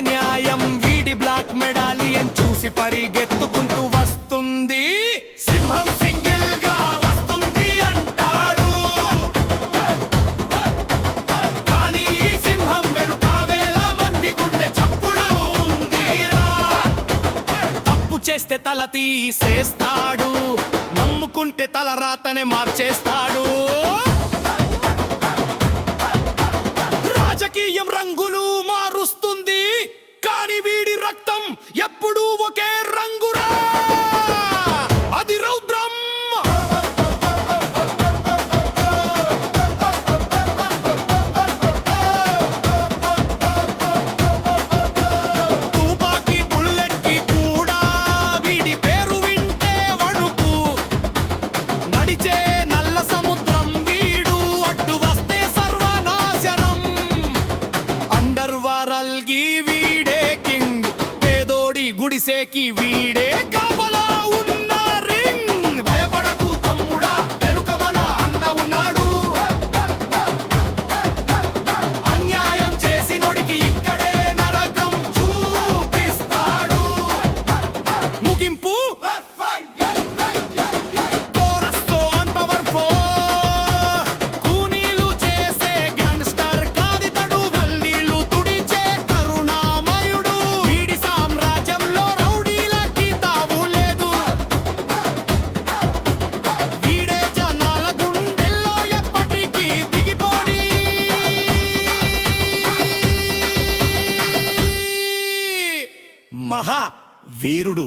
న్యాయం వీడి black medallion చూసి పరిగెత్తుకుంటూ వస్తుంది. సింహం సింగిల్ గా వస్తుంది అంటాడు, కానీ ఈ సింహం వెనుక వేల మంది గుండె చప్పుడు ఉందిరా. తప్పు చేస్తే తల తీసేస్తాడు, నమ్ముకుంటే తల రాతనే మార్చేస్తాడు. రాజకీయం రంగులు మారుస్తుంది, కానీ వీడి రక్తం ఎప్పుడూ ఒకే రంగురా, అది రౌద్రం. తుపాకీ బుల్లెట్ కి కూడా వీడి పేరు వింటే వణుకు. నడిచే నల్ల సముద్రం వీడు, అడ్డు వస్తే సర్వనాశనం. అండర్ వరల్డ్ వీడే కింగ్, పేదోడి గుడిసేకి వీడే కాపలా ఉన్న రింగ్. భయపడకు తమ్ముడా, వెనుక మన అన్న ఉన్నాడు. అన్యాయం చేసినోడికి ఇక్కడే నరకం చూపిస్తాడు. ముగింపు కోరస్తో ఆన్ పవర్ కూనీలు చేసే గ్యాంగ్స్టర్ కాదితడు, గల్లీలు తుడిచే కరుణామయుడు. వీడి సామ్రాజ్యంలో రౌడీలకి తావు లేదు, వీడే జనాల గుండెల్లో ఎప్పటికీ దిగిపోని మహా వీరుడు.